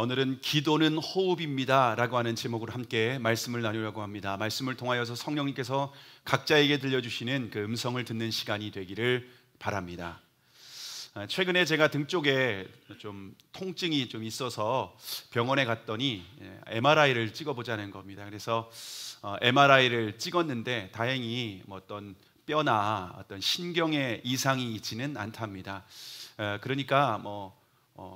오늘은 기도는 호흡입니다 라고 하는 제목으로 함께 말씀을 나누려고 합니다. 말씀을 통하여서 성령님께서 각자에게 들려주시는 그 음성을 듣는 시간이 되기를 바랍니다. 최근에 제가 등 쪽에 좀 통증이 좀 있어서 병원에 갔더니 MRI를 찍어보자는 겁니다. 그래서 MRI를 찍었는데 다행히 어떤 뼈나 어떤 신경에 이상이 있지는 않답니다. 그러니까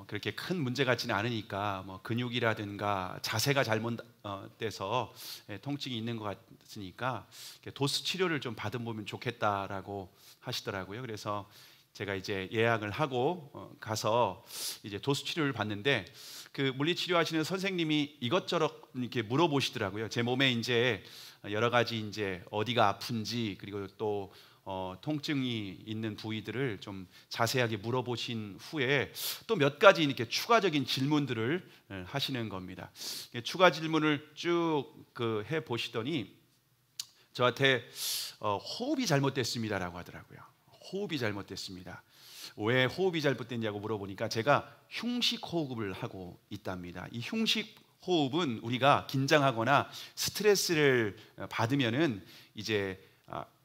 그렇게 큰 문제 같지는 않으니까 근육이라든가 자세가 잘못돼서 통증이 있는 것 같으니까 도수 치료를 좀 받아보면 좋겠다라고 하시더라고요. 그래서 제가 이제 예약을 하고 가서 이제 도수 치료를 받는데 그 물리치료 하시는 선생님이 이것저것 이렇게 물어보시더라고요. 제 몸에 이제 여러 가지 이제 어디가 아픈지 그리고 또 통증이 있는 부위들을 좀 자세하게 물어보신 후에 또 몇 가지 이렇게 추가적인 질문들을 하시는 겁니다. 추가 질문을 쭉 해 보시더니 저한테 호흡이 잘못됐습니다라고 하더라고요. 호흡이 잘못됐습니다. 왜 호흡이 잘못됐냐고 물어보니까 제가 흉식 호흡을 하고 있답니다. 이 흉식 호흡은 우리가 긴장하거나 스트레스를 받으면은 이제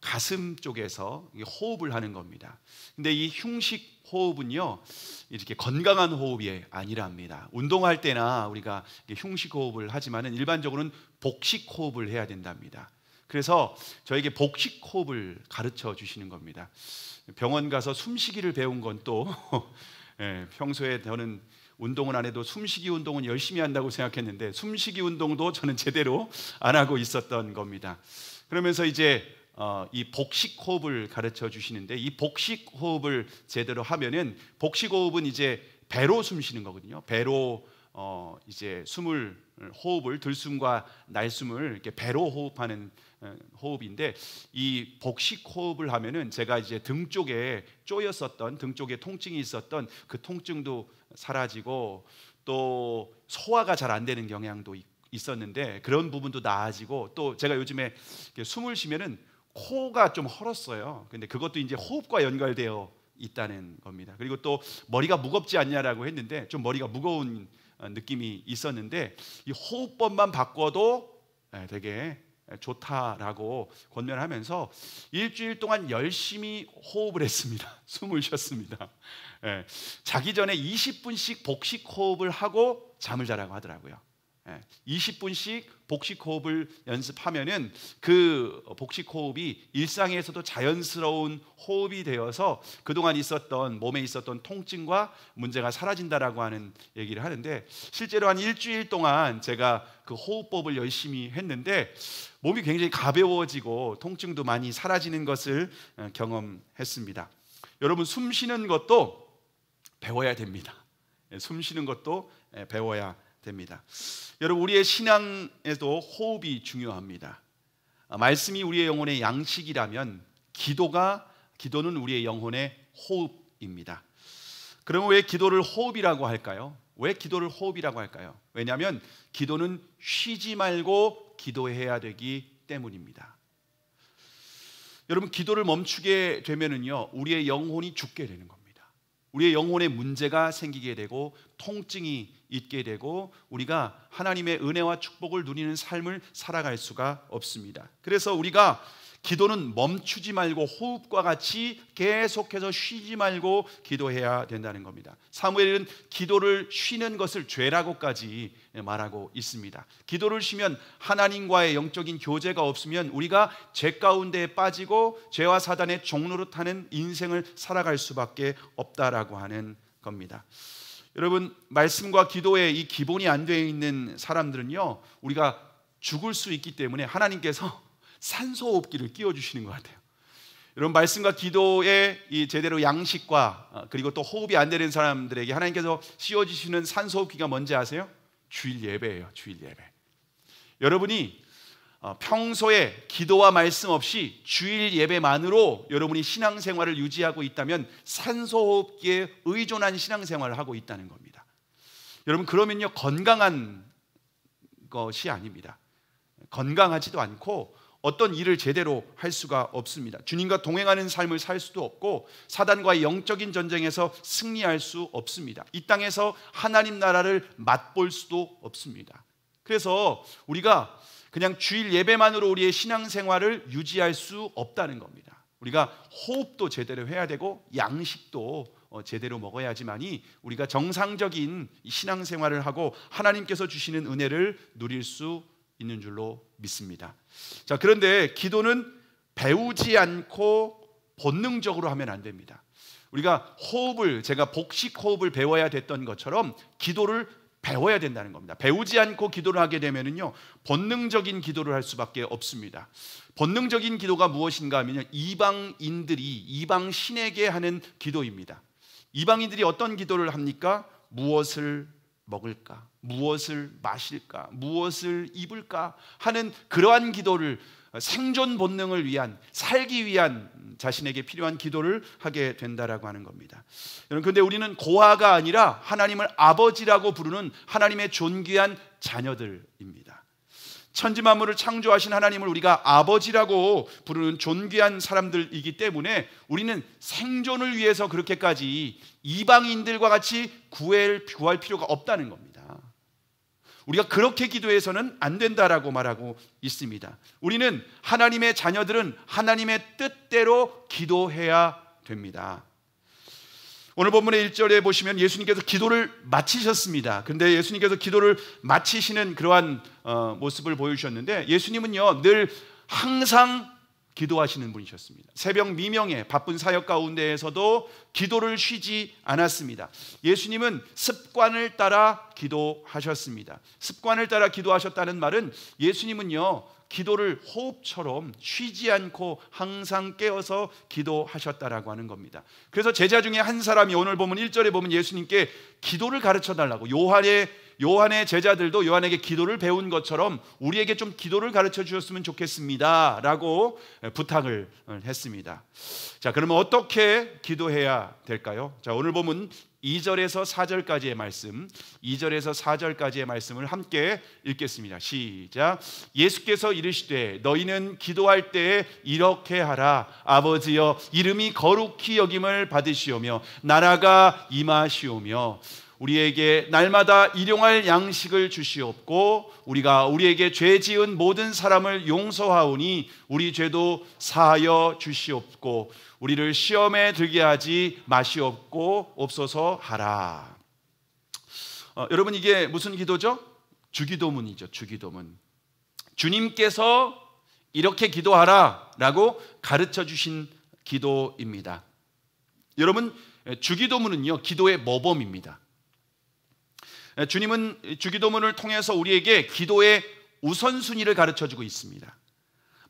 가슴 쪽에서 호흡을 하는 겁니다. 근데 이 흉식 호흡은요 이렇게 건강한 호흡이 아니랍니다. 운동할 때나 우리가 흉식 호흡을 하지만은 일반적으로는 복식 호흡을 해야 된답니다. 그래서 저에게 복식 호흡을 가르쳐 주시는 겁니다. 병원 가서 숨쉬기를 배운 건 또 평소에 저는 운동은 안 해도 숨쉬기 운동은 열심히 한다고 생각했는데 숨쉬기 운동도 저는 제대로 안 하고 있었던 겁니다. 그러면서 이제 이 복식 호흡을 가르쳐 주시는데 이 복식 호흡을 제대로 하면은 복식 호흡은 이제 배로 숨 쉬는 거거든요. 배로 이제 호흡을 들숨과 날숨을 이렇게 배로 호흡하는 호흡인데 이 복식 호흡을 하면은 제가 이제 등 쪽에 쪼였었던 등 쪽에 통증이 있었던 그 통증도 사라지고 또 소화가 잘 안 되는 경향도 있었는데 그런 부분도 나아지고 또 제가 요즘에 숨을 쉬면은 코가 좀 헐었어요. 근데 그것도 이제 호흡과 연결되어 있다는 겁니다. 그리고 또 머리가 무겁지 않냐라고 했는데 좀 머리가 무거운 느낌이 있었는데 이 호흡법만 바꿔도 되게 좋다라고 권면하면서 일주일 동안 열심히 호흡을 했습니다. 숨을 쉬었습니다. 자기 전에 20분씩 복식 호흡을 하고 잠을 자라고 하더라고요. 20분씩 복식 호흡을 연습하면은 그 복식 호흡이 일상에서도 자연스러운 호흡이 되어서 그동안 몸에 있었던 통증과 문제가 사라진다라고 하는 얘기를 하는데 실제로 한 일주일 동안 제가 그 호흡법을 열심히 했는데 몸이 굉장히 가벼워지고 통증도 많이 사라지는 것을 경험했습니다. 여러분 숨 쉬는 것도 배워야 됩니다. 숨 쉬는 것도 배워야 됩니다. 여러분 우리의 신앙에도 호흡이 중요합니다. 말씀이 우리의 영혼의 양식이라면 기도는 우리의 영혼의 호흡입니다. 그러면 왜 기도를 호흡이라고 할까요? 왜 기도를 호흡이라고 할까요? 왜냐하면 기도는 쉬지 말고 기도해야 되기 때문입니다. 여러분 기도를 멈추게 되면은요 우리의 영혼이 죽게 되는 겁니다. 우리의 영혼에 문제가 생기게 되고 통증이 있게 되고 우리가 하나님의 은혜와 축복을 누리는 삶을 살아갈 수가 없습니다. 그래서 우리가 기도는 멈추지 말고 호흡과 같이 계속해서 쉬지 말고 기도해야 된다는 겁니다. 사무엘은 기도를 쉬는 것을 죄라고까지 말하고 있습니다. 기도를 쉬면 하나님과의 영적인 교제가 없으면 우리가 죄 가운데에 빠지고 죄와 사단의 종로로 타는 인생을 살아갈 수밖에 없다라고 하는 겁니다. 여러분 말씀과 기도의 이 기본이 안 되어 있는 사람들은요 우리가 죽을 수 있기 때문에 하나님께서 산소호흡기를 끼워주시는 것 같아요. 여러분 말씀과 기도의 이 제대로 양식과 그리고 또 호흡이 안 되는 사람들에게 하나님께서 씌워주시는 산소호흡기가 뭔지 아세요? 주일 예배예요. 주일 예배. 여러분이 평소에 기도와 말씀 없이 주일 예배만으로 여러분이 신앙생활을 유지하고 있다면 산소호흡기에 의존한 신앙생활을 하고 있다는 겁니다. 여러분 그러면요 건강한 것이 아닙니다. 건강하지도 않고 어떤 일을 제대로 할 수가 없습니다. 주님과 동행하는 삶을 살 수도 없고 사단과의 영적인 전쟁에서 승리할 수 없습니다. 이 땅에서 하나님 나라를 맛볼 수도 없습니다. 그래서 우리가 그냥 주일 예배만으로 우리의 신앙생활을 유지할 수 없다는 겁니다. 우리가 호흡도 제대로 해야 되고 양식도 제대로 먹어야지만이 우리가 정상적인 신앙생활을 하고 하나님께서 주시는 은혜를 누릴 수 있는 줄로 믿습니다. 자, 그런데 기도는 배우지 않고 본능적으로 하면 안 됩니다. 우리가 호흡을, 제가 복식 호흡을 배워야 됐던 것처럼 기도를 배워야 된다는 겁니다. 배우지 않고 기도를 하게 되면은요, 본능적인 기도를 할 수밖에 없습니다. 본능적인 기도가 무엇인가 하면요, 이방인들이 이방 신에게 하는 기도입니다. 이방인들이 어떤 기도를 합니까? 무엇을 먹을까? 무엇을 마실까? 무엇을 입을까? 하는 그러한 기도를, 생존 본능을 위한, 살기 위한 자신에게 필요한 기도를 하게 된다라고 하는 겁니다. 여러분, 그런데 우리는 고아가 아니라 하나님을 아버지라고 부르는 하나님의 존귀한 자녀들입니다. 천지 만물을 창조하신 하나님을 우리가 아버지라고 부르는 존귀한 사람들이기 때문에 우리는 생존을 위해서 그렇게까지 이방인들과 같이 구할 필요가 없다는 겁니다. 우리가 그렇게 기도해서는 안 된다라고 말하고 있습니다. 우리는 하나님의 자녀들은 하나님의 뜻대로 기도해야 됩니다. 오늘 본문의 1절에 보시면 예수님께서 기도를 마치셨습니다. 그런데 예수님께서 기도를 마치시는 그러한 모습을 보여주셨는데, 예수님은요 늘 항상 기도하시는 분이셨습니다. 새벽 미명에 바쁜 사역 가운데에서도 기도를 쉬지 않았습니다. 예수님은 습관을 따라 기도하셨습니다. 습관을 따라 기도하셨다는 말은 예수님은요 기도를 호흡처럼 쉬지 않고 항상 깨어서 기도하셨다라고 하는 겁니다. 그래서 제자 중에 한 사람이 오늘 보면 1절에 보면 예수님께 기도를 가르쳐 달라고, 요한의 제자들도 요한에게 기도를 배운 것처럼 우리에게 좀 기도를 가르쳐 주셨으면 좋겠습니다 라고 부탁을 했습니다. 자, 그러면 어떻게 기도해야 될까요? 자, 오늘 보면 2절에서 4절까지의 말씀, 2절에서 4절까지의 말씀을 함께 읽겠습니다. 시작. 예수께서 이르시되 너희는 기도할 때에 이렇게 하라. 아버지여, 이름이 거룩히 여김을 받으시오며 나라가 임하시오며 우리에게 날마다 일용할 양식을 주시옵고 우리가 우리에게 죄 지은 모든 사람을 용서하오니 우리 죄도 사하여 주시옵고 우리를 시험에 들게 하지 마시옵고 옵소서 하라. 여러분, 이게 무슨 기도죠? 주기도문이죠. 주기도문. 주님께서 이렇게 기도하라 라고 가르쳐 주신 기도입니다. 여러분, 주기도문은요 기도의 모범입니다. 주님은 주기도문을 통해서 우리에게 기도의 우선순위를 가르쳐주고 있습니다.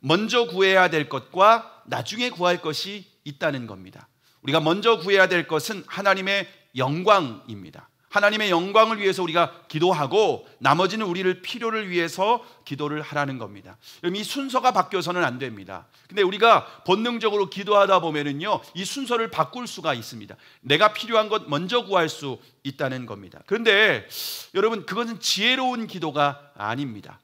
먼저 구해야 될 것과 나중에 구할 것이 있다는 겁니다. 우리가 먼저 구해야 될 것은 하나님의 영광입니다. 하나님의 영광을 위해서 우리가 기도하고 나머지는 우리를 필요를 위해서 기도를 하라는 겁니다. 이 순서가 바뀌어서는 안 됩니다. 근데 우리가 본능적으로 기도하다 보면은요 이 순서를 바꿀 수가 있습니다. 내가 필요한 것 먼저 구할 수 있다는 겁니다. 그런데 여러분, 그것은 지혜로운 기도가 아닙니다.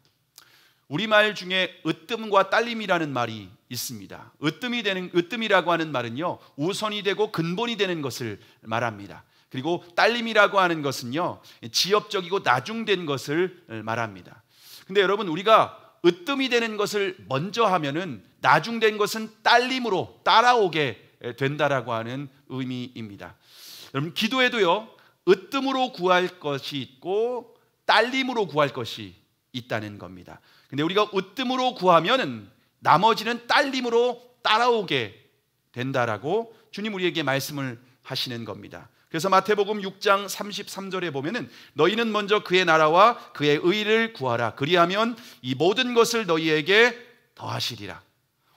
우리말 중에 으뜸과 딸림이라는 말이 있습니다. 으뜸이라고 하는 말은요 우선이 되고 근본이 되는 것을 말합니다. 그리고 딸림이라고 하는 것은요 지엽적이고 나중된 것을 말합니다. 근데 여러분, 우리가 으뜸이 되는 것을 먼저 하면은 나중된 것은 딸림으로 따라오게 된다라고 하는 의미입니다. 여러분, 기도에도요 으뜸으로 구할 것이 있고 딸림으로 구할 것이 있다는 겁니다. 근데 우리가 으뜸으로 구하면은 나머지는 딸림으로 따라오게 된다라고 주님 우리에게 말씀을 하시는 겁니다. 그래서 마태복음 6장 33절에 보면은 너희는 먼저 그의 나라와 그의 의를 구하라. 그리하면 이 모든 것을 너희에게 더하시리라.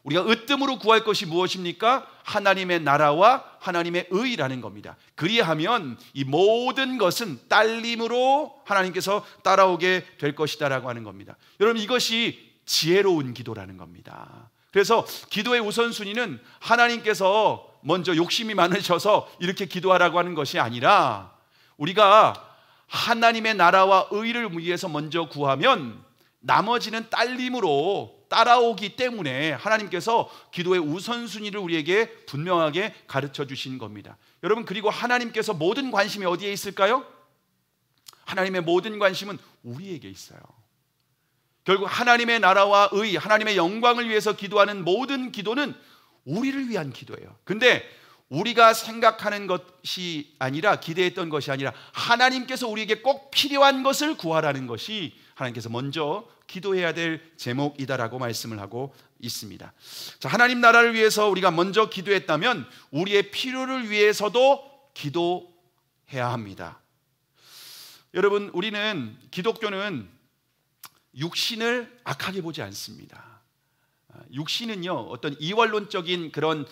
우리가 으뜸으로 구할 것이 무엇입니까? 하나님의 나라와 하나님의 의라는 겁니다. 그리하면 이 모든 것은 딸림으로 하나님께서 따라오게 될 것이다라고 하는 겁니다. 여러분, 이것이 지혜로운 기도라는 겁니다. 그래서 기도의 우선순위는 하나님께서 먼저 욕심이 많으셔서 이렇게 기도하라고 하는 것이 아니라 우리가 하나님의 나라와 의를 위해서 먼저 구하면 나머지는 딸림으로 따라오기 때문에 하나님께서 기도의 우선순위를 우리에게 분명하게 가르쳐 주신 겁니다. 여러분, 그리고 하나님께서 모든 관심이 어디에 있을까요? 하나님의 모든 관심은 우리에게 있어요. 결국 하나님의 나라와 의, 하나님의 영광을 위해서 기도하는 모든 기도는 우리를 위한 기도예요. 근데 우리가 생각하는 것이 아니라, 기대했던 것이 아니라 하나님께서 우리에게 꼭 필요한 것을 구하라는 것이 하나님께서 먼저 기도해야 될 제목이다라고 말씀을 하고 있습니다. 자, 하나님 나라를 위해서 우리가 먼저 기도했다면 우리의 필요를 위해서도 기도해야 합니다. 여러분, 우리는, 기독교는 육신을 악하게 보지 않습니다. 육신은요, 어떤 이원론적인 그런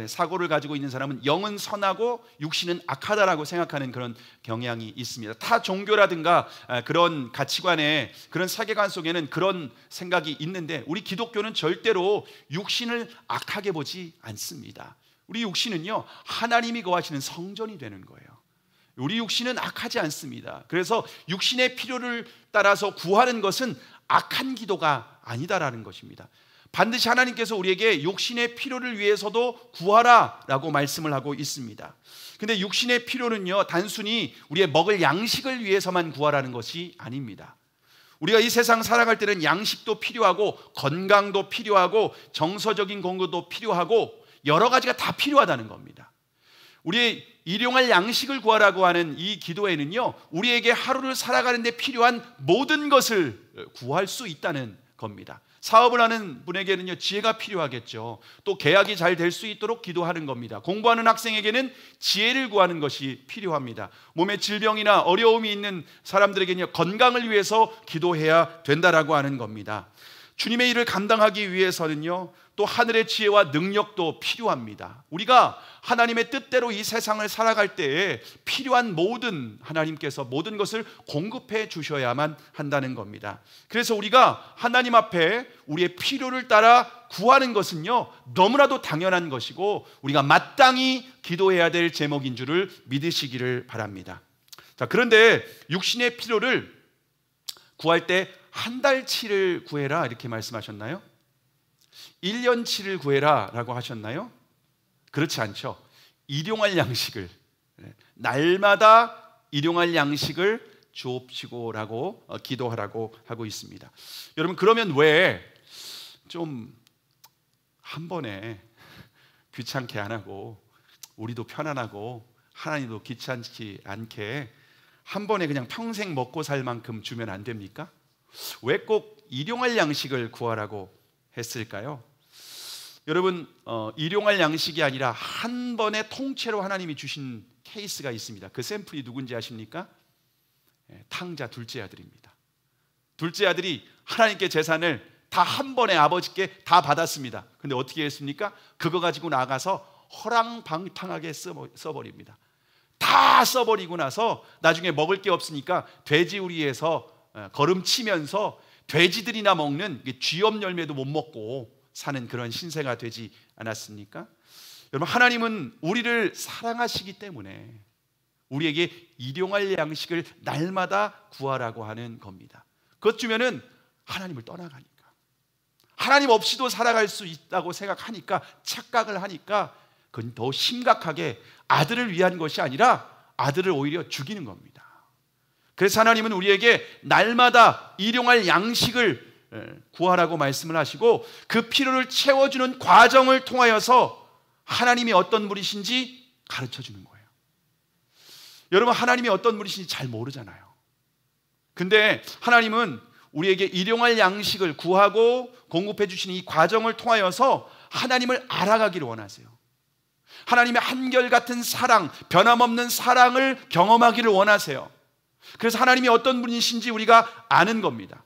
사고를 가지고 있는 사람은 영은 선하고 육신은 악하다라고 생각하는 그런 경향이 있습니다. 타 종교라든가 그런 가치관에, 그런 세계관 속에는 그런 생각이 있는데, 우리 기독교는 절대로 육신을 악하게 보지 않습니다. 우리 육신은요, 하나님이 거하시는 성전이 되는 거예요. 우리 육신은 악하지 않습니다. 그래서 육신의 필요를 따라서 구하는 것은 악한 기도가 아니다라는 것입니다. 반드시 하나님께서 우리에게 육신의 필요를 위해서도 구하라라고 말씀을 하고 있습니다. 근데 육신의 필요는요, 단순히 우리의 먹을 양식을 위해서만 구하라는 것이 아닙니다. 우리가 이 세상 살아갈 때는 양식도 필요하고 건강도 필요하고 정서적인 공급도 필요하고 여러 가지가 다 필요하다는 겁니다. 우리의 일용할 양식을 구하라고 하는 이 기도에는요, 우리에게 하루를 살아가는 데 필요한 모든 것을 구할 수 있다는 겁니다. 사업을 하는 분에게는요, 지혜가 필요하겠죠. 또 계약이 잘 될 수 있도록 기도하는 겁니다. 공부하는 학생에게는 지혜를 구하는 것이 필요합니다. 몸에 질병이나 어려움이 있는 사람들에게는요, 건강을 위해서 기도해야 된다라고 하는 겁니다. 주님의 일을 감당하기 위해서는요, 또 하늘의 지혜와 능력도 필요합니다. 우리가 하나님의 뜻대로 이 세상을 살아갈 때에 필요한 하나님께서 모든 것을 공급해 주셔야만 한다는 겁니다. 그래서 우리가 하나님 앞에 우리의 필요를 따라 구하는 것은요, 너무나도 당연한 것이고 우리가 마땅히 기도해야 될 제목인 줄을 믿으시기를 바랍니다. 자, 그런데 육신의 필요를 구할 때 한 달치를 구해라 이렇게 말씀하셨나요? 1년치를 구해라 라고 하셨나요? 그렇지 않죠. 일용할 양식을, 날마다 일용할 양식을 주옵시고 라고 기도하라고 하고 있습니다. 여러분, 그러면 왜 좀 한 번에 귀찮게 안 하고 우리도 편안하고 하나님도 귀찮지 않게 한 번에 그냥 평생 먹고 살 만큼 주면 안 됩니까? 왜 꼭 일용할 양식을 구하라고 했을까요? 여러분, 일용할 양식이 아니라 한 번에 통째로 하나님이 주신 케이스가 있습니다. 그 샘플이 누군지 아십니까? 탕자 둘째 아들입니다. 둘째 아들이 하나님께 재산을 다 한 번에 아버지께 다 받았습니다. 근데 어떻게 했습니까? 그거 가지고 나가서 허랑방탕하게 써버립니다. 다 써버리고 나서 나중에 먹을 게 없으니까 돼지우리에서 걸음치면서 돼지들이나 먹는 쥐염 열매도 못 먹고 사는 그런 신세가 되지 않았습니까? 여러분, 하나님은 우리를 사랑하시기 때문에 우리에게 일용할 양식을 날마다 구하라고 하는 겁니다. 그것 주면은 하나님을 떠나가니까, 하나님 없이도 살아갈 수 있다고 생각하니까, 착각을 하니까 그건 더 심각하게 아들을 위한 것이 아니라 아들을 오히려 죽이는 겁니다. 그래서 하나님은 우리에게 날마다 일용할 양식을 구하라고 말씀을 하시고, 그 필요를 채워주는 과정을 통하여서 하나님이 어떤 분이신지 가르쳐주는 거예요. 여러분, 하나님이 어떤 분이신지 잘 모르잖아요. 근데 하나님은 우리에게 일용할 양식을 구하고 공급해 주시는 이 과정을 통하여서 하나님을 알아가기를 원하세요. 하나님의 한결같은 사랑, 변함없는 사랑을 경험하기를 원하세요. 그래서 하나님이 어떤 분이신지 우리가 아는 겁니다.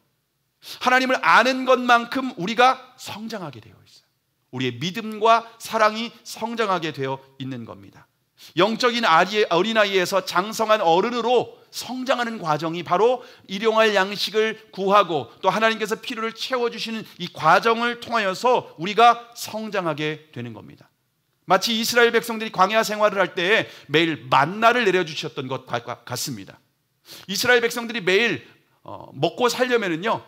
하나님을 아는 것만큼 우리가 성장하게 되어 있어요. 우리의 믿음과 사랑이 성장하게 되어 있는 겁니다. 영적인 어린아이에서 장성한 어른으로 성장하는 과정이 바로 일용할 양식을 구하고 또 하나님께서 필요를 채워주시는 이 과정을 통하여서 우리가 성장하게 되는 겁니다. 마치 이스라엘 백성들이 광야 생활을 할 때에 매일 만나를 내려주셨던 것 같습니다. 이스라엘 백성들이 매일 먹고 살려면은요,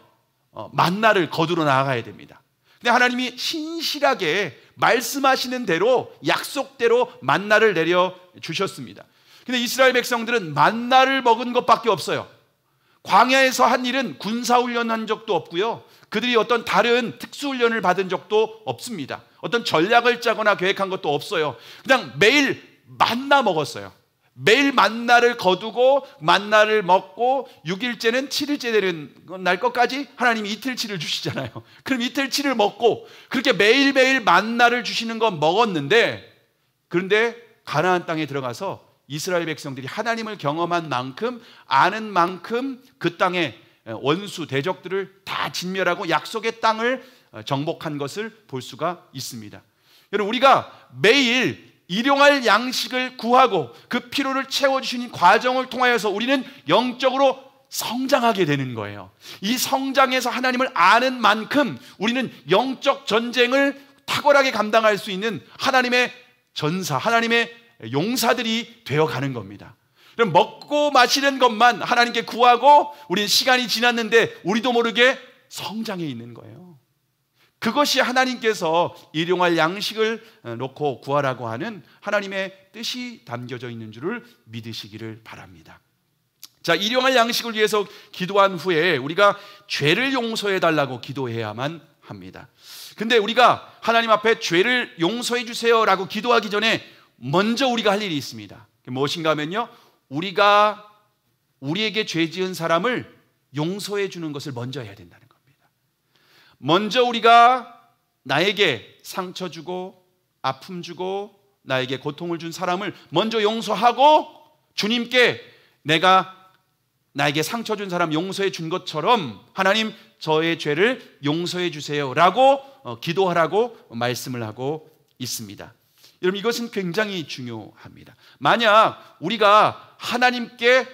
만나를 거두러 나아가야 됩니다. 근데 하나님이 신실하게 말씀하시는 대로 약속대로 만나를 내려 주셨습니다. 근데 이스라엘 백성들은 만나를 먹은 것밖에 없어요. 광야에서 한 일은 군사훈련 한 적도 없고요, 그들이 어떤 다른 특수훈련을 받은 적도 없습니다. 어떤 전략을 짜거나 계획한 것도 없어요. 그냥 매일 만나 먹었어요. 매일 만나를 거두고 만나를 먹고 6일째는 7일째 되는 날 것까지 하나님이 이틀치를 주시잖아요. 그럼 이틀치를 먹고 그렇게 매일매일 만나를 주시는 건 먹었는데, 그런데 가나안 땅에 들어가서 이스라엘 백성들이 하나님을 경험한 만큼, 아는 만큼 그 땅의 원수 대적들을 다 진멸하고 약속의 땅을 정복한 것을 볼 수가 있습니다. 여러분, 우리가 매일 일용할 양식을 구하고 그 필요를 채워주시는 과정을 통하여서 우리는 영적으로 성장하게 되는 거예요. 이 성장에서 하나님을 아는 만큼 우리는 영적 전쟁을 탁월하게 감당할 수 있는 하나님의 전사, 하나님의 용사들이 되어가는 겁니다. 그럼 먹고 마시는 것만 하나님께 구하고 우리는 시간이 지났는데 우리도 모르게 성장해 있는 거예요. 그것이 하나님께서 일용할 양식을 놓고 구하라고 하는 하나님의 뜻이 담겨져 있는 줄을 믿으시기를 바랍니다. 자, 일용할 양식을 위해서 기도한 후에 우리가 죄를 용서해 달라고 기도해야만 합니다. 근데 우리가 하나님 앞에 죄를 용서해 주세요라고 기도하기 전에 먼저 우리가 할 일이 있습니다. 무엇인가 하면요, 우리가 우리에게 죄 지은 사람을 용서해 주는 것을 먼저 해야 된다는 겁니다. 먼저 우리가 나에게 상처 주고 아픔 주고 나에게 고통을 준 사람을 먼저 용서하고 주님께 내가 나에게 상처 준 사람 용서해 준 것처럼 하나님 저의 죄를 용서해 주세요 라고 기도하라고 말씀을 하고 있습니다. 여러분, 이것은 굉장히 중요합니다. 만약 우리가 하나님께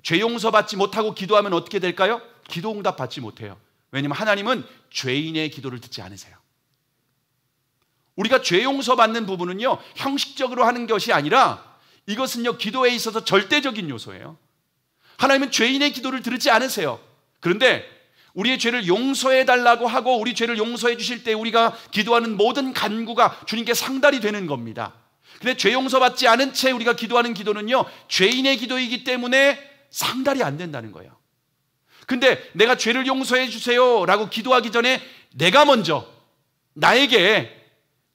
죄 용서받지 못하고 기도하면 어떻게 될까요? 기도 응답 받지 못해요. 왜냐하면 하나님은 죄인의 기도를 듣지 않으세요. 우리가 죄 용서받는 부분은요, 형식적으로 하는 것이 아니라 이것은요, 기도에 있어서 절대적인 요소예요. 하나님은 죄인의 기도를 들지 않으세요. 그런데 우리의 죄를 용서해 달라고 하고 우리 죄를 용서해 주실 때 우리가 기도하는 모든 간구가 주님께 상달이 되는 겁니다. 근데 죄 용서받지 않은 채 우리가 기도하는 기도는요, 죄인의 기도이기 때문에 상달이 안 된다는 거예요. 근데 내가 죄를 용서해 주세요 라고 기도하기 전에 내가 먼저 나에게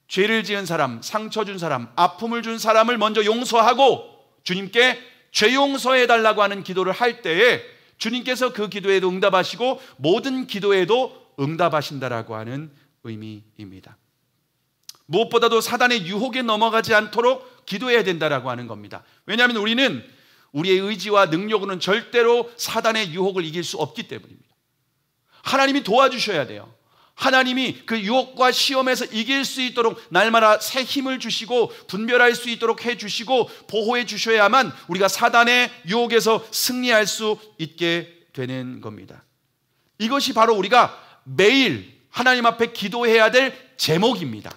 죄를 지은 사람, 상처 준 사람, 아픔을 준 사람을 먼저 용서하고 주님께 죄 용서해 달라고 하는 기도를 할 때에 주님께서 그 기도에도 응답하시고 모든 기도에도 응답하신다라고 하는 의미입니다. 무엇보다도 사단의 유혹에 넘어가지 않도록 기도해야 된다라고 하는 겁니다. 왜냐하면 우리는 우리의 의지와 능력으로는 절대로 사단의 유혹을 이길 수 없기 때문입니다. 하나님이 도와주셔야 돼요. 하나님이 그 유혹과 시험에서 이길 수 있도록 날마다 새 힘을 주시고 분별할 수 있도록 해주시고 보호해 주셔야만 우리가 사단의 유혹에서 승리할 수 있게 되는 겁니다. 이것이 바로 우리가 매일 하나님 앞에 기도해야 될 제목입니다.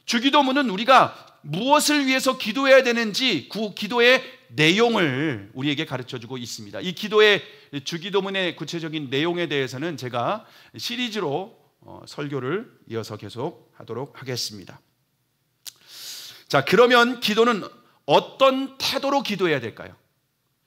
주기도문은 우리가 무엇을 위해서 기도해야 되는지 그 기도의 내용을 우리에게 가르쳐주고 있습니다. 이 기도의 주기도문의 구체적인 내용에 대해서는 제가 시리즈로 설교를 이어서 계속 하도록 하겠습니다. 자, 그러면 기도는 어떤 태도로 기도해야 될까요?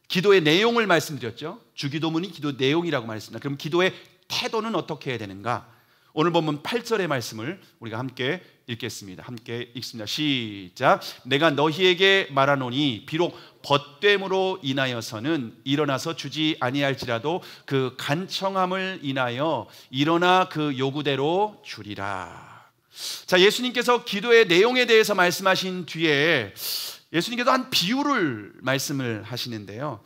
기도의 내용을 말씀드렸죠. 주기도문이 기도 내용이라고 말했습니다. 그럼 기도의 태도는 어떻게 해야 되는가? 오늘 본문 8절의 말씀을 우리가 함께 읽겠습니다. 함께 읽습니다. 시작. 내가 너희에게 말하노니 비록 벗됨으로 인하여서는 일어나서 주지 아니할지라도 그 간청함을 인하여 일어나 그 요구대로 주리라. 자, 예수님께서 기도의 내용에 대해서 말씀하신 뒤에 예수님께서 한 비유를 말씀을 하시는데요.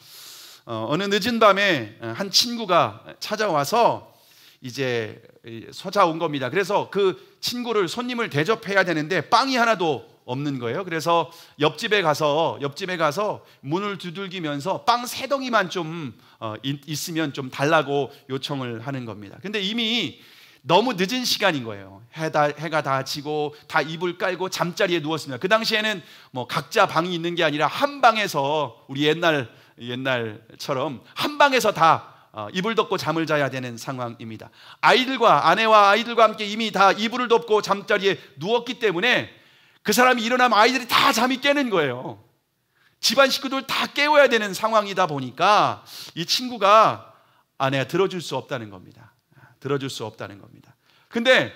어느 늦은 밤에 한 친구가 찾아와서 이제 찾아온 겁니다. 그래서 그 친구를 손님을 대접해야 되는데 빵이 하나도 없는 거예요. 그래서 옆집에 가서 문을 두들기면서 빵 3덩이만 좀 있으면 좀 달라고 요청을 하는 겁니다. 근데 이미 너무 늦은 시간인 거예요. 해가 다 지고 다 이불 깔고 잠자리에 누웠습니다. 그 당시에는 뭐 각자 방이 있는 게 아니라 한 방에서 우리 옛날처럼 한 방에서 다 이불 덮고 잠을 자야 되는 상황입니다. 아내와 아이들과 함께 이미 다 이불을 덮고 잠자리에 누웠기 때문에 그 사람이 일어나면 아이들이 다 잠이 깨는 거예요. 집안 식구들 다 깨워야 되는 상황이다 보니까 이 친구가 내가 들어줄 수 없다는 겁니다. 들어줄 수 없다는 겁니다. 근데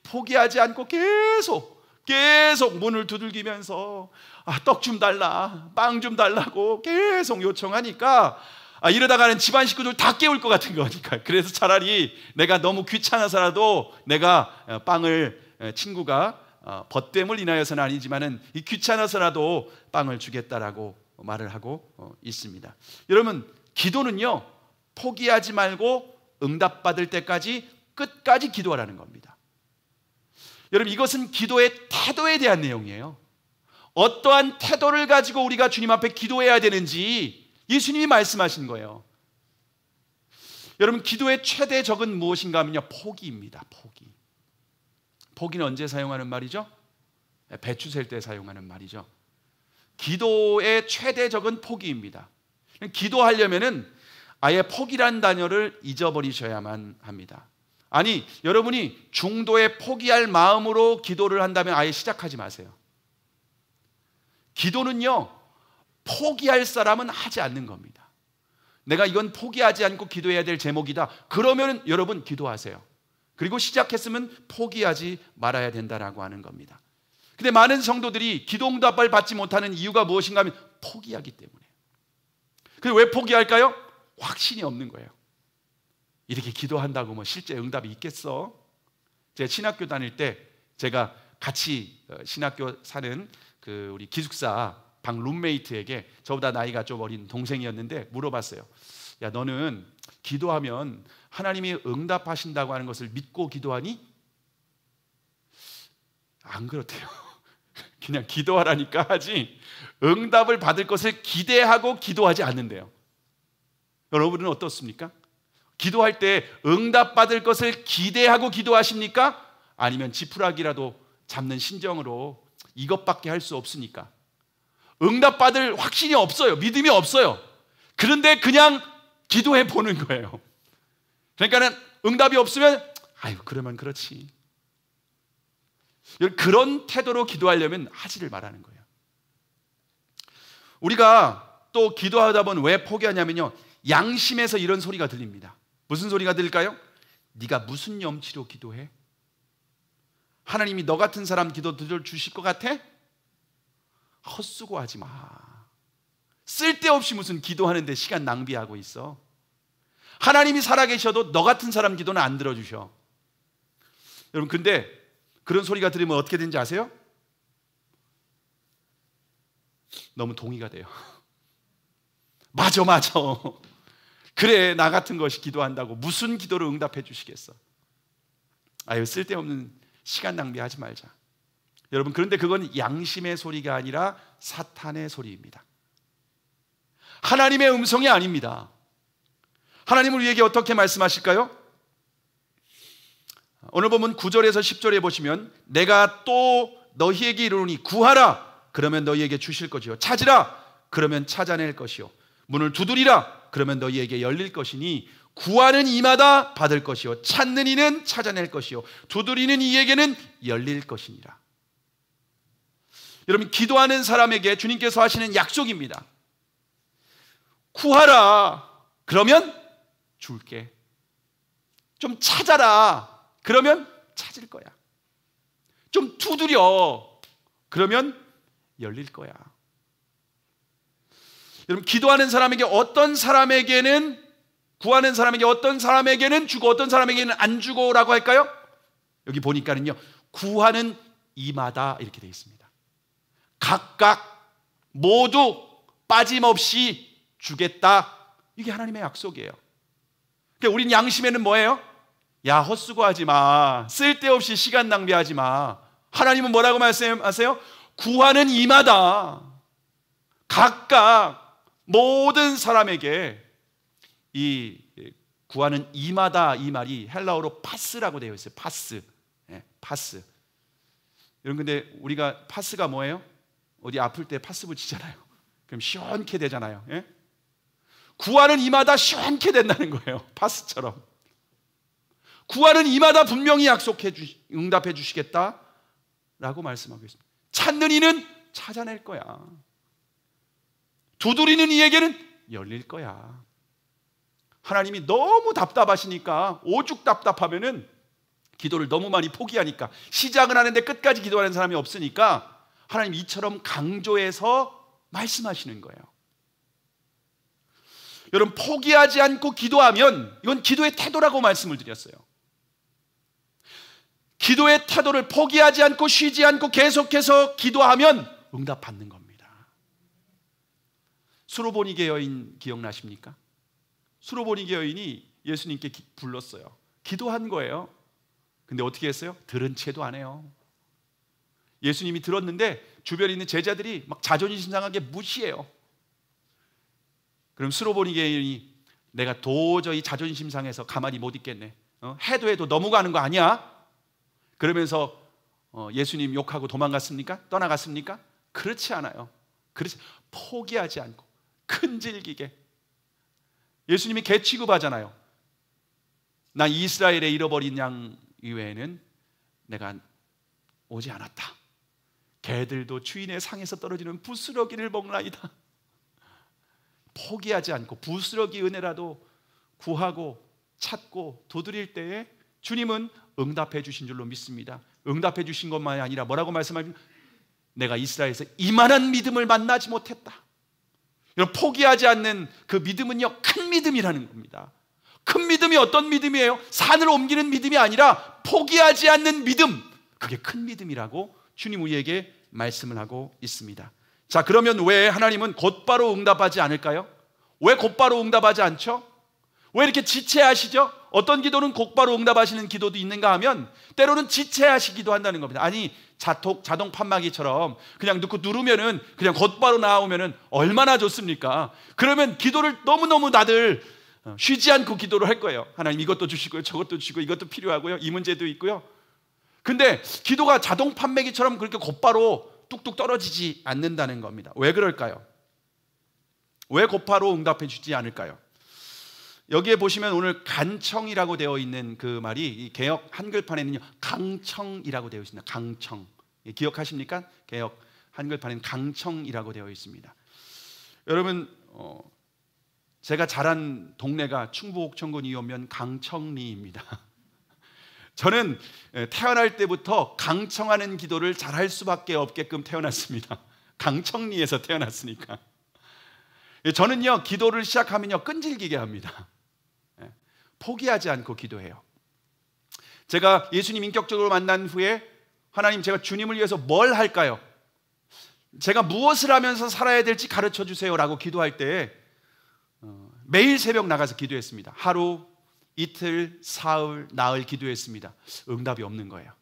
포기하지 않고 계속 문을 두들기면서 떡 좀 달라, 빵 좀 달라고 계속 요청하니까 이러다가는 집안 식구들 다 깨울 것 같은 거니까, 그래서 차라리 내가 너무 귀찮아서라도 내가 빵을, 친구가 벗됨을 인하여서는 아니지만은 이 귀찮아서라도 빵을 주겠다라고 말을 하고 있습니다. 여러분, 기도는요, 포기하지 말고 응답받을 때까지 끝까지 기도하라는 겁니다. 여러분, 이것은 기도의 태도에 대한 내용이에요. 어떠한 태도를 가지고 우리가 주님 앞에 기도해야 되는지 예수님이 말씀하신 거예요. 여러분, 기도의 최대적은 무엇인가 하면요, 포기입니다. 포기는 언제 사용하는 말이죠? 배추 셀 때 사용하는 말이죠. 기도의 최대적은 포기입니다. 기도하려면은 아예 포기란 단어를 잊어버리셔야만 합니다. 아니, 여러분이 중도에 포기할 마음으로 기도를 한다면 아예 시작하지 마세요. 기도는요, 포기할 사람은 하지 않는 겁니다. 내가 이건 포기하지 않고 기도해야 될 제목이다, 그러면 여러분 기도하세요. 그리고 시작했으면 포기하지 말아야 된다라고 하는 겁니다. 근데 많은 성도들이 기도 응답을 받지 못하는 이유가 무엇인가 하면 포기하기 때문에. 그리고 왜 포기할까요? 확신이 없는 거예요. 이렇게 기도한다고 뭐 실제 응답이 있겠어? 제가 신학교 다닐 때 제가 같이 신학교 사는 그 우리 기숙사 방 룸메이트에게, 저보다 나이가 좀 어린 동생이었는데 물어봤어요. 야, 너는 기도하면 하나님이 응답하신다고 하는 것을 믿고 기도하니? 안 그렇대요. 그냥 기도하라니까 하지 응답을 받을 것을 기대하고 기도하지 않는데요. 여러분은 어떻습니까? 기도할 때 응답받을 것을 기대하고 기도하십니까? 아니면 지푸라기라도 잡는 심정으로 이것밖에 할 수 없으니까 응답받을 확신이 없어요. 믿음이 없어요. 그런데 그냥 기도해 보는 거예요. 그러니까는 응답이 없으면 그러면 그렇지. 그런 태도로 기도하려면 하지를 말하는 거예요. 우리가 또 기도하다 보면 왜 포기하냐면요, 양심에서 이런 소리가 들립니다. 무슨 소리가 들릴까요? 네가 무슨 염치로 기도해? 하나님이 너 같은 사람 기도 들어주실 것 같아? 헛수고하지 마. 쓸데없이 무슨 기도하는데 시간 낭비하고 있어. 하나님이 살아계셔도 너 같은 사람 기도는 안 들어주셔. 여러분, 근데 그런 소리가 들으면 어떻게 되는지 아세요? 너무 동의가 돼요. 맞아. 그래, 나 같은 것이 기도한다고 무슨 기도를 응답해 주시겠어. 쓸데없는 시간 낭비하지 말자. 여러분, 그런데 그건 양심의 소리가 아니라 사탄의 소리입니다. 하나님의 음성이 아닙니다. 하나님은 우리에게 어떻게 말씀하실까요? 오늘 보면 9절에서 10절에 보시면, 내가 또 너희에게 이르노니 구하라, 그러면 너희에게 주실 것이요, 찾으라, 그러면 찾아낼 것이요, 문을 두드리라, 그러면 너희에게 열릴 것이니, 구하는 이마다 받을 것이요, 찾는 이는 찾아낼 것이요, 두드리는 이에게는 열릴 것이니라. 여러분, 기도하는 사람에게 주님께서 하시는 약속입니다. 구하라, 그러면 줄게. 좀 찾아라, 그러면 찾을 거야. 좀 두드려, 그러면 열릴 거야. 여러분, 기도하는 사람에게 어떤 사람에게는, 구하는 사람에게 어떤 사람에게는 주고 어떤 사람에게는 안 주고라고 할까요? 여기 보니까는요, 구하는 이마다 이렇게 되어 있습니다. 각각 모두 빠짐없이 주겠다. 이게 하나님의 약속이에요. 그러니까 우린 양심에는 뭐예요? 야, 헛수고하지 마. 쓸데없이 시간 낭비하지 마. 하나님은 뭐라고 말씀하세요? 구하는 이마다, 각각 모든 사람에게. 이 구하는 이마다, 이 말이 헬라어로 파스라고 되어 있어요. 파스. 파스. 여러분, 근데 우리가 파스가 뭐예요? 어디 아플 때 파스 붙이잖아요. 그럼 시원케 되잖아요. 구하는 이마다 시원케 된다는 거예요. 파스처럼. 구하는 이마다 분명히 응답해 주시겠다라고 말씀하고 있습니다. 찾는 이는 찾아낼 거야. 두드리는 이에게는 열릴 거야. 하나님이 너무 답답하시니까, 오죽 답답하면은 기도를 너무 많이 포기하니까, 시작은 하는데 끝까지 기도하는 사람이 없으니까 하나님 이처럼 강조해서 말씀하시는 거예요. 여러분, 포기하지 않고 기도하면 이건 기도의 태도라고 말씀을 드렸어요. 기도의 태도를 포기하지 않고 쉬지 않고 계속해서 기도하면 응답받는 겁니다. 수로보니게 여인 기억나십니까? 수로보니게 여인이 예수님께 불렀어요. 기도한 거예요. 근데 어떻게 했어요? 들은 채도 안 해요. 예수님이 들었는데 주변에 있는 제자들이 막 자존심 상하게 무시해요. 그럼 수로보니게 여인이 내가 도저히 자존심 상해서 가만히 못 있겠네. 해도 넘어가는 거 아니야? 그러면서 예수님 욕하고 도망갔습니까? 떠나갔습니까? 그렇지 않아요. 그렇지, 포기하지 않고 끈질기게. 예수님이 개 취급하잖아요. 난 이스라엘에 잃어버린 양 이외에는 내가 오지 않았다. 개들도 주인의 상에서 떨어지는 부스러기를 먹나이다. 포기하지 않고 부스러기 은혜라도 구하고 찾고 도드릴 때에 주님은 응답해 주신 줄로 믿습니다. 응답해 주신 것만이 아니라 뭐라고 말씀하시면, 내가 이스라엘에서 이만한 믿음을 만나지 못했다. 여러분, 포기하지 않는 그 믿음은요, 큰 믿음이라는 겁니다. 큰 믿음이 어떤 믿음이에요? 산을 옮기는 믿음이 아니라 포기하지 않는 믿음, 그게 큰 믿음이라고 주님 우리에게 말씀을 하고 있습니다. 자, 그러면 왜 하나님은 곧바로 응답하지 않을까요? 왜 곧바로 응답하지 않죠? 왜 이렇게 지체하시죠? 어떤 기도는 곧바로 응답하시는 기도도 있는가 하면 때로는 지체하시기도 한다는 겁니다. 아니, 자동 판마기처럼 그냥 넣고 누르면은 그냥 곧바로 나오면은 얼마나 좋습니까? 그러면 기도를 너무너무 다들 쉬지 않고 기도를 할 거예요. 하나님 이것도 주시고요, 저것도 주시고, 이것도 필요하고요, 이 문제도 있고요. 근데 기도가 자동 판매기처럼 그렇게 곧바로 뚝뚝 떨어지지 않는다는 겁니다. 왜 그럴까요? 왜 곧바로 응답해 주지 않을까요? 여기에 보시면 오늘 간청이라고 되어 있는 그 말이 이 개역 한글판에는요 강청이라고 되어 있습니다. 강청. 기억하십니까? 개역 한글판에는 강청이라고 되어 있습니다. 여러분, 제가 자란 동네가 충북 옥천군 이오면 강청리입니다. 저는 태어날 때부터 강청하는 기도를 잘할 수밖에 없게끔 태어났습니다. 강청리에서 태어났으니까. 저는요, 기도를 시작하면요 끈질기게 합니다. 포기하지 않고 기도해요. 제가 예수님 인격적으로 만난 후에, 하나님, 제가 주님을 위해서 뭘 할까요? 제가 무엇을 하면서 살아야 될지 가르쳐 주세요 라고 기도할 때 매일 새벽 나가서 기도했습니다. 하루, 이틀, 사흘, 나흘 기도했습니다. 응답이 없는 거예요.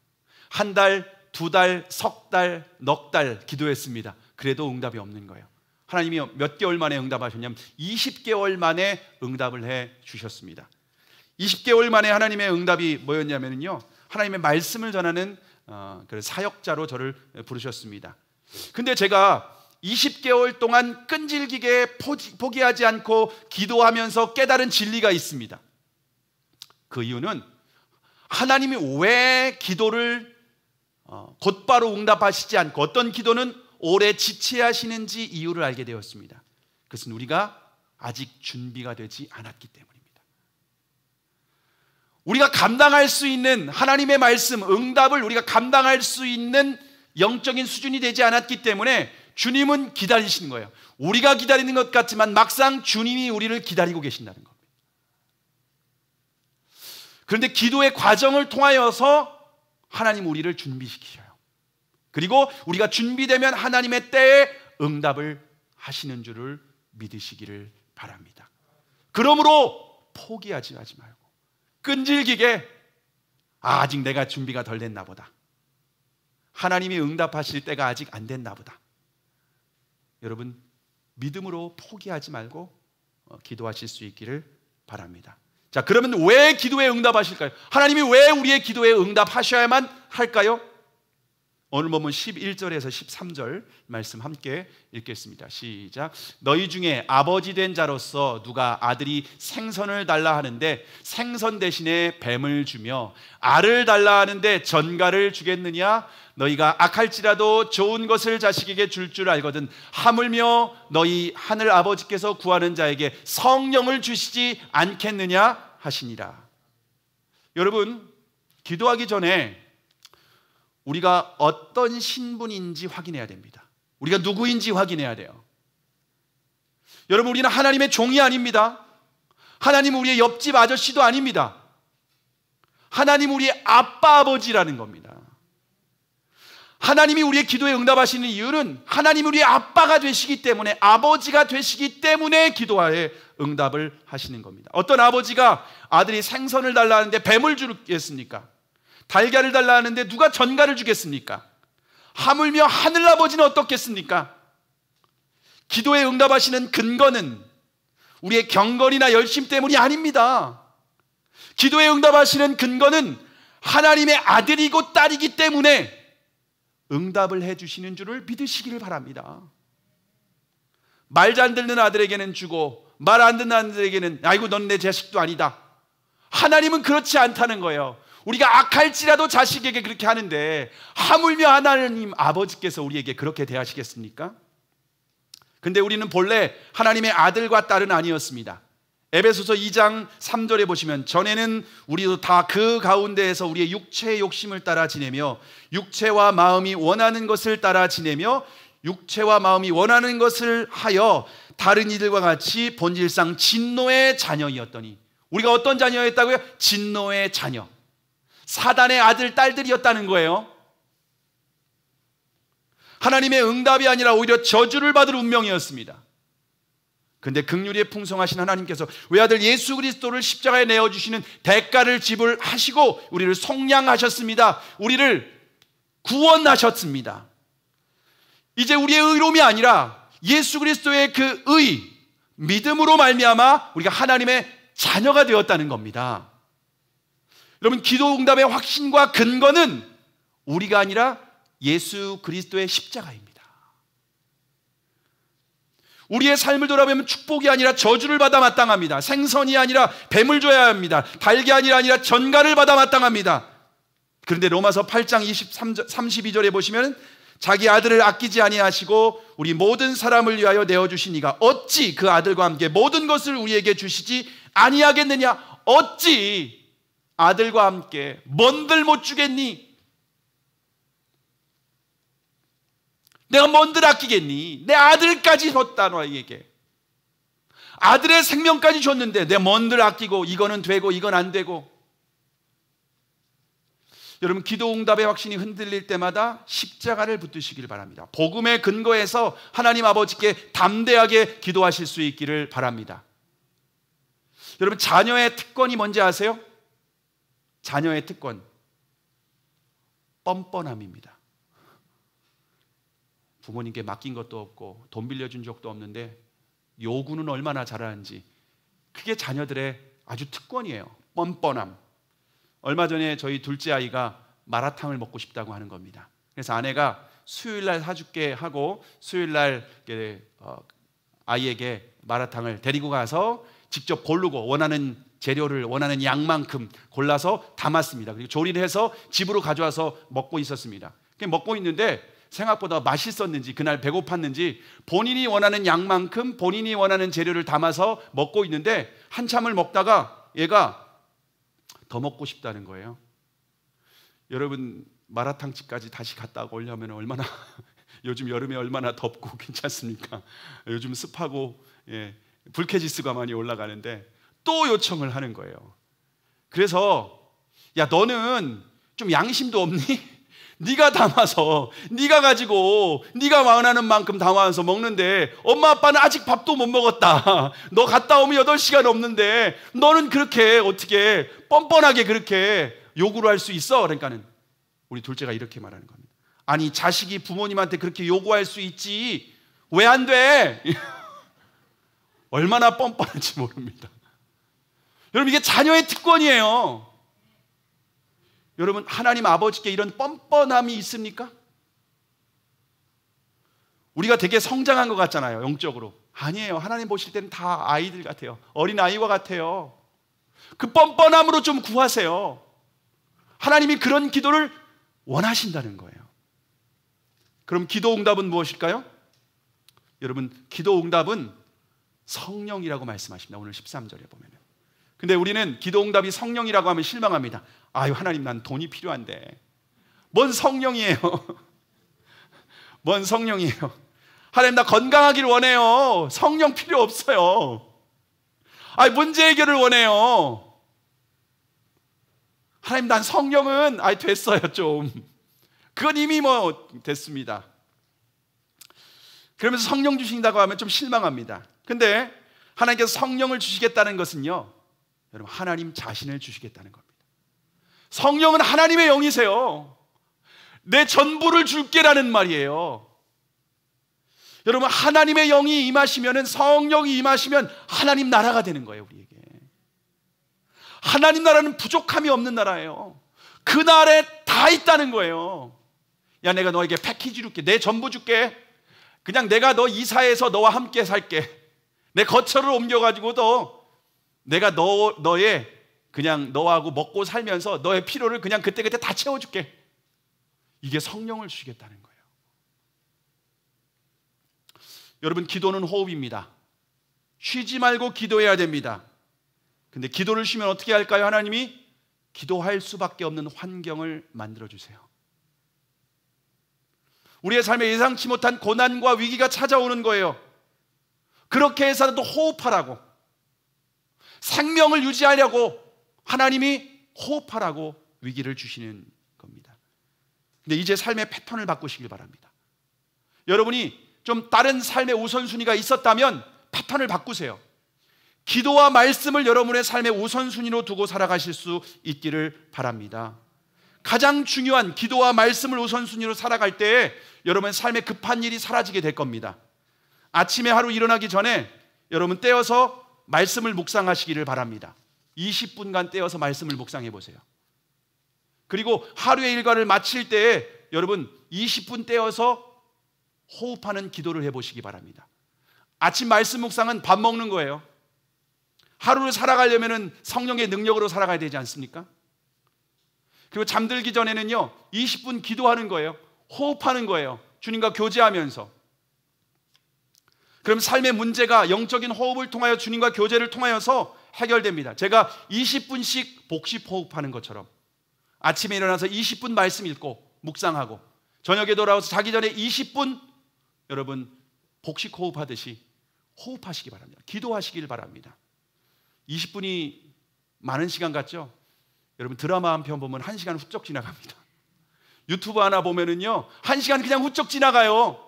한 달, 두 달, 석 달, 넉 달 기도했습니다. 그래도 응답이 없는 거예요. 하나님이 몇 개월 만에 응답하셨냐면 20개월 만에 응답을 해 주셨습니다. 20개월 만에 하나님의 응답이 뭐였냐면요, 하나님의 말씀을 전하는 사역자로 저를 부르셨습니다. 근데 제가 20개월 동안 끈질기게 포기하지 않고 기도하면서 깨달은 진리가 있습니다. 그 이유는 하나님이 왜 기도를 곧바로 응답하시지 않고 어떤 기도는 오래 지체하시는지 이유를 알게 되었습니다. 그것은 우리가 아직 준비가 되지 않았기 때문입니다. 우리가 감당할 수 있는 하나님의 말씀, 응답을 우리가 감당할 수 있는 영적인 수준이 되지 않았기 때문에 주님은 기다리시는 거예요. 우리가 기다리는 것 같지만 막상 주님이 우리를 기다리고 계신다는 겁니다. 그런데 기도의 과정을 통하여서 하나님 우리를 준비시키셔요. 그리고 우리가 준비되면 하나님의 때에 응답을 하시는 줄을 믿으시기를 바랍니다. 그러므로 포기하지 말고 끈질기게, 아직 내가 준비가 덜 됐나 보다, 하나님이 응답하실 때가 아직 안 됐나 보다, 여러분 믿음으로 포기하지 말고 기도하실 수 있기를 바랍니다. 자, 그러면 왜 기도에 응답하실까요? 하나님이 왜 우리의 기도에 응답하셔야만 할까요? 오늘 본문 11절에서 13절 말씀 함께 읽겠습니다. 시작. 너희 중에 아버지 된 자로서 누가 아들이 생선을 달라 하는데 생선 대신에 뱀을 주며 알을 달라 하는데 전갈을 주겠느냐? 너희가 악할지라도 좋은 것을 자식에게 줄 줄 알거든 하물며 너희 하늘 아버지께서 구하는 자에게 성령을 주시지 않겠느냐 하시니라. 여러분, 기도하기 전에 우리가 어떤 신분인지 확인해야 됩니다. 우리가 누구인지 확인해야 돼요. 여러분, 우리는 하나님의 종이 아닙니다. 하나님은 우리의 옆집 아저씨도 아닙니다. 하나님은 우리의 아빠 아버지라는 겁니다. 하나님이 우리의 기도에 응답하시는 이유는 하나님이 우리의 아빠가 되시기 때문에, 아버지가 되시기 때문에 기도에 응답을 하시는 겁니다. 어떤 아버지가 아들이 생선을 달라 하는데 뱀을 주겠습니까? 달걀을 달라 하는데 누가 전갈을 주겠습니까? 하물며 하늘아버지는 어떻겠습니까? 기도에 응답하시는 근거는 우리의 경건이나 열심 때문이 아닙니다. 기도에 응답하시는 근거는 하나님의 아들이고 딸이기 때문에 응답을 해주시는 줄을 믿으시기를 바랍니다. 말 잘 듣는 아들에게는 주고 말 안 듣는 아들에게는 아이고 넌 내 자식도 아니다. 하나님은 그렇지 않다는 거예요. 우리가 악할지라도 자식에게 그렇게 하는데 하물며 하나님 아버지께서 우리에게 그렇게 대하시겠습니까? 근데 우리는 본래 하나님의 아들과 딸은 아니었습니다. 에베소서 2장 3절에 보시면 전에는 우리도 다 그 가운데에서 우리의 육체의 욕심을 따라 지내며 육체와 마음이 원하는 것을 따라 지내며 육체와 마음이 원하는 것을 하여 다른 이들과 같이 본질상 진노의 자녀이었더니, 우리가 어떤 자녀였다고요? 진노의 자녀, 사단의 아들, 딸들이었다는 거예요. 하나님의 응답이 아니라 오히려 저주를 받을 운명이었습니다. 근데 긍휼이 풍성하신 하나님께서 외아들 예수 그리스도를 십자가에 내어주시는 대가를 지불하시고 우리를 속량하셨습니다. 우리를 구원하셨습니다. 이제 우리의 의로움이 아니라 예수 그리스도의 그 의, 믿음으로 말미암아 우리가 하나님의 자녀가 되었다는 겁니다. 여러분, 기도 응답의 확신과 근거는 우리가 아니라 예수 그리스도의 십자가입니다. 우리의 삶을 돌아보면 축복이 아니라 저주를 받아 마땅합니다. 생선이 아니라 뱀을 줘야 합니다. 달걀이 아니라 전갈을 받아 마땅합니다. 그런데 로마서 8장 32절에 보시면 자기 아들을 아끼지 아니하시고 우리 모든 사람을 위하여 내어주신 이가 어찌 그 아들과 함께 모든 것을 우리에게 주시지 아니하겠느냐? 어찌 아들과 함께 뭔들 못 주겠니? 내가 뭔들 아끼겠니? 내 아들까지 줬다 너에게. 아들의 생명까지 줬는데 내가 뭔들 아끼고 이거는 되고 이건 안 되고. 여러분, 기도 응답의 확신이 흔들릴 때마다 십자가를 붙드시길 바랍니다. 복음의 근거에서 하나님 아버지께 담대하게 기도하실 수 있기를 바랍니다. 여러분, 자녀의 특권이 뭔지 아세요? 자녀의 특권, 뻔뻔함입니다. 부모님께 맡긴 것도 없고 돈 빌려준 적도 없는데 요구는 얼마나 잘하는지, 그게 자녀들의 아주 특권이에요. 뻔뻔함. 얼마 전에 저희 둘째 아이가 마라탕을 먹고 싶다고 하는 겁니다. 그래서 아내가 수요일날 사줄게 하고 수요일날 아이에게 마라탕을 데리고 가서 직접 고르고 원하는 재료를 원하는 양만큼 골라서 담았습니다. 그리고 조리를 해서 집으로 가져와서 먹고 있었습니다. 먹고 있는데 생각보다 맛있었는지 그날 배고팠는지 본인이 원하는 양만큼 본인이 원하는 재료를 담아서 먹고 있는데 한참을 먹다가 얘가 더 먹고 싶다는 거예요. 여러분, 마라탕집까지 다시 갔다 오려면 얼마나 요즘 여름에 얼마나 덥고 괜찮습니까? 요즘 습하고 불쾌지수가 많이 올라가는데 또 요청을 하는 거예요. 그래서 야, 너는 좀 양심도 없니? 네가 담아서 네가 가지고 네가 원하는 만큼 담아서 먹는데 엄마 아빠는 아직 밥도 못 먹었다. 너 갔다 오면 8시간 없는데 너는 그렇게 어떻게 뻔뻔하게 그렇게 요구를 할 수 있어? 그러니까는 우리 둘째가 이렇게 말하는 겁니다. 아니, 자식이 부모님한테 그렇게 요구할 수 있지 왜 안 돼? 얼마나 뻔뻔한지 모릅니다. 여러분, 이게 자녀의 특권이에요. 여러분, 하나님 아버지께 이런 뻔뻔함이 있습니까? 우리가 되게 성장한 것 같잖아요, 영적으로. 아니에요. 하나님 보실 때는 다 아이들 같아요. 어린 아이와 같아요. 그 뻔뻔함으로 좀 구하세요. 하나님이 그런 기도를 원하신다는 거예요. 그럼 기도 응답은 무엇일까요? 여러분, 기도 응답은 성령이라고 말씀하십니다. 오늘 13절에 보면. 근데 우리는 기도 응답이 성령이라고 하면 실망합니다. 아유, 하나님, 난 돈이 필요한데. 뭔 성령이에요? 뭔 성령이에요? 하나님, 나 건강하길 원해요. 성령 필요 없어요. 아니, 문제 해결을 원해요. 하나님, 난 성령은 됐어요, 좀. 그건 이미 됐습니다. 그러면서 성령 주신다고 하면 좀 실망합니다. 근데 하나님께서 성령을 주시겠다는 것은요, 여러분, 하나님 자신을 주시겠다는 겁니다. 성령은 하나님의 영이세요. 내 전부를 줄게라는 말이에요. 여러분, 하나님의 영이 임하시면은, 성령이 임하시면 하나님 나라가 되는 거예요, 우리에게. 하나님 나라는 부족함이 없는 나라예요. 그 나라에 다 있다는 거예요. 야, 내가 너에게 패키지 줄게. 내 전부 줄게. 그냥 내가 너 이사해서 너와 함께 살게. 내 거처를 옮겨가지고도 내가 너의 그냥 너하고 먹고 살면서 너의 필요를 그냥 그때그때 다 채워줄게. 이게 성령을 주시겠다는 거예요. 여러분, 기도는 호흡입니다. 쉬지 말고 기도해야 됩니다. 근데 기도를 쉬면 어떻게 할까요? 하나님이 기도할 수밖에 없는 환경을 만들어주세요. 우리의 삶에 예상치 못한 고난과 위기가 찾아오는 거예요. 그렇게 해서라도 호흡하라고, 생명을 유지하려고 하나님이 호흡하라고 위기를 주시는 겁니다. 근데 이제 삶의 패턴을 바꾸시길 바랍니다. 여러분이 좀 다른 삶의 우선순위가 있었다면 패턴을 바꾸세요. 기도와 말씀을 여러분의 삶의 우선순위로 두고 살아가실 수 있기를 바랍니다. 가장 중요한 기도와 말씀을 우선순위로 살아갈 때에 여러분의 삶에 급한 일이 사라지게 될 겁니다. 아침에 하루 일어나기 전에 여러분 떼어서 말씀을 묵상하시기를 바랍니다. 20분간 떼어서 말씀을 묵상해 보세요. 그리고 하루의 일과를 마칠 때에 여러분 20분 떼어서 호흡하는 기도를 해보시기 바랍니다. 아침 말씀 묵상은 밥 먹는 거예요. 하루를 살아가려면 성령의 능력으로 살아가야 되지 않습니까? 그리고 잠들기 전에는요 20분 기도하는 거예요. 호흡하는 거예요. 주님과 교제하면서. 그럼 삶의 문제가 영적인 호흡을 통하여 주님과 교제를 통하여서 해결됩니다. 제가 20분씩 복식 호흡하는 것처럼 아침에 일어나서 20분 말씀 읽고 묵상하고 저녁에 돌아와서 자기 전에 20분 여러분 복식 호흡하듯이 호흡하시기 바랍니다. 기도하시길 바랍니다. 20분이 많은 시간 같죠? 여러분 드라마 한 편 보면 1시간 훌쩍 지나갑니다. 유튜브 하나 보면은요 1시간 그냥 훌쩍 지나가요.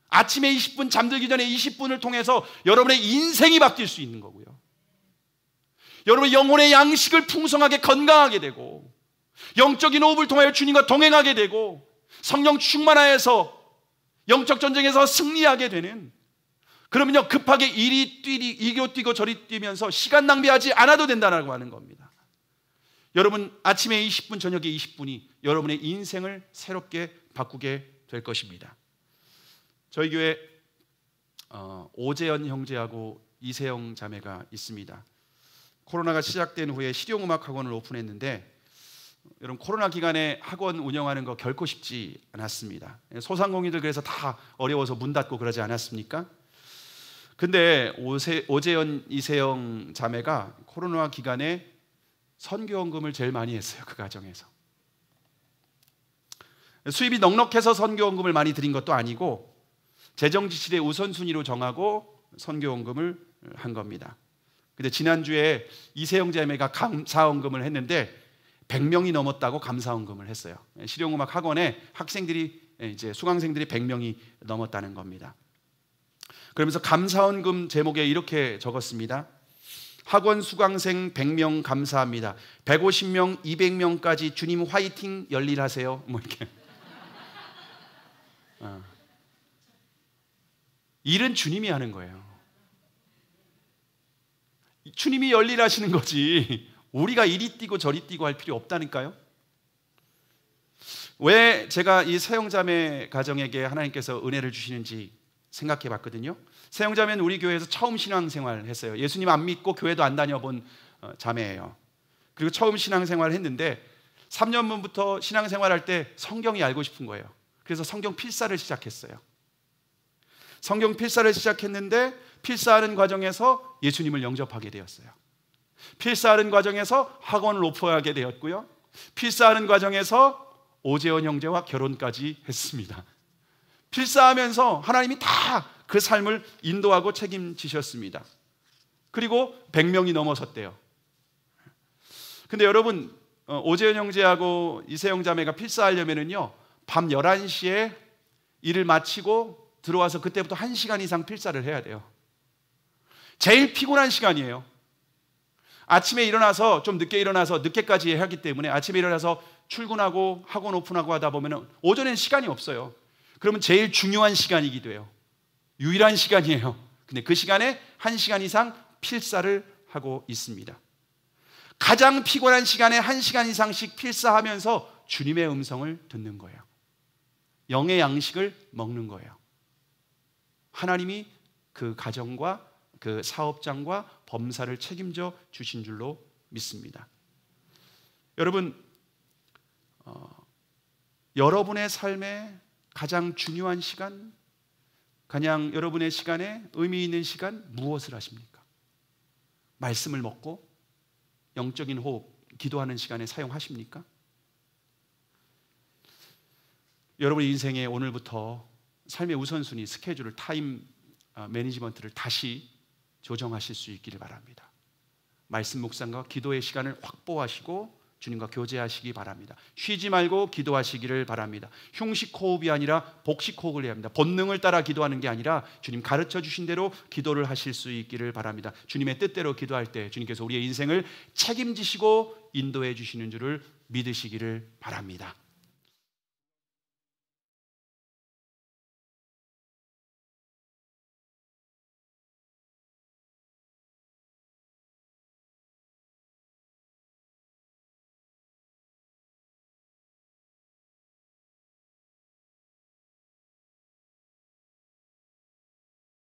아침에 20분, 잠들기 전에 20분을 통해서 여러분의 인생이 바뀔 수 있는 거고요. 여러분의 영혼의 양식을 풍성하게 건강하게 되고 영적인 호흡을 통하여 주님과 동행하게 되고 성령 충만하여서 영적 전쟁에서 승리하게 되는, 그러면요 급하게 이리로 뛰고 저리 뛰면서 시간 낭비하지 않아도 된다고 하는 겁니다. 여러분 아침에 20분, 저녁에 20분이 여러분의 인생을 새롭게 바꾸게 될 것입니다. 저희 교회 오재현 형제하고 이세영 자매가 있습니다. 코로나가 시작된 후에 실용음악 학원을 오픈했는데 여러분 코로나 기간에 학원 운영하는 거 결코 쉽지 않았습니다. 소상공인들 그래서 다 어려워서 문 닫고 그러지 않았습니까? 근데 오재현, 이세영 자매가 코로나 기간에 선교원금을 제일 많이 했어요. 그 가정에서 수입이 넉넉해서 선교원금을 많이 드린 것도 아니고 재정지출의 우선순위로 정하고 선교원금을 한 겁니다. 근데 지난주에 이세영 자매가 감사원금을 했는데 100명이 넘었다고 감사원금을 했어요. 실용음악 학원에 학생들이 이제 수강생들이 100명이 넘었다는 겁니다. 그러면서 감사원금 제목에 이렇게 적었습니다. 학원 수강생 100명 감사합니다. 150명, 200명까지 주님 화이팅 열일하세요. 뭐 이렇게. 일은 주님이 하는 거예요. 주님이 열일하시는 거지 우리가 이리 뛰고 저리 뛰고 할 필요 없다니까요. 왜 제가 이 세영자매 가정에게 하나님께서 은혜를 주시는지 생각해 봤거든요. 세영자매는 우리 교회에서 처음 신앙생활 했어요. 예수님 안 믿고 교회도 안 다녀본 자매예요. 그리고 처음 신앙생활을 했는데 3년 전부터 신앙생활할 때 성경이 알고 싶은 거예요. 그래서 성경 필사를 시작했어요. 성경 필사를 시작했는데 필사하는 과정에서 예수님을 영접하게 되었어요. 필사하는 과정에서 학원을 오픈하게 되었고요. 필사하는 과정에서 오재원 형제와 결혼까지 했습니다. 필사하면서 하나님이 다 그 삶을 인도하고 책임지셨습니다. 그리고 100명이 넘어섰대요. 근데 여러분, 오재현 형제하고 이세영 자매가 필사하려면은요, 밤 11시에 일을 마치고 들어와서 그때부터 1시간 이상 필사를 해야 돼요. 제일 피곤한 시간이에요. 아침에 일어나서 좀 늦게 일어나서 늦게까지 하기 때문에 아침에 일어나서 출근하고 학원 오픈하고 하다 보면 오전엔 시간이 없어요. 그러면 제일 중요한 시간이기도 해요. 유일한 시간이에요. 근데 그 시간에 1시간 이상 필사를 하고 있습니다. 가장 피곤한 시간에 1시간 이상씩 필사하면서 주님의 음성을 듣는 거예요. 영의 양식을 먹는 거예요. 하나님이 그 가정과 그 사업장과 범사를 책임져 주신 줄로 믿습니다. 여러분, 여러분의 삶의 가장 중요한 시간, 그냥 여러분의 시간에 의미 있는 시간 무엇을 하십니까? 말씀을 먹고 영적인 호흡, 기도하는 시간에 사용하십니까? 여러분 인생에 오늘부터 삶의 우선순위, 스케줄을, 타임 매니지먼트를 다시 조정하실 수 있기를 바랍니다. 말씀 묵상과 기도의 시간을 확보하시고 주님과 교제하시기 바랍니다. 쉬지 말고 기도하시기를 바랍니다. 흉식 호흡이 아니라 복식 호흡을 해야 합니다. 본능을 따라 기도하는 게 아니라 주님 가르쳐 주신 대로 기도를 하실 수 있기를 바랍니다. 주님의 뜻대로 기도할 때 주님께서 우리의 인생을 책임지시고 인도해 주시는 줄을 믿으시기를 바랍니다.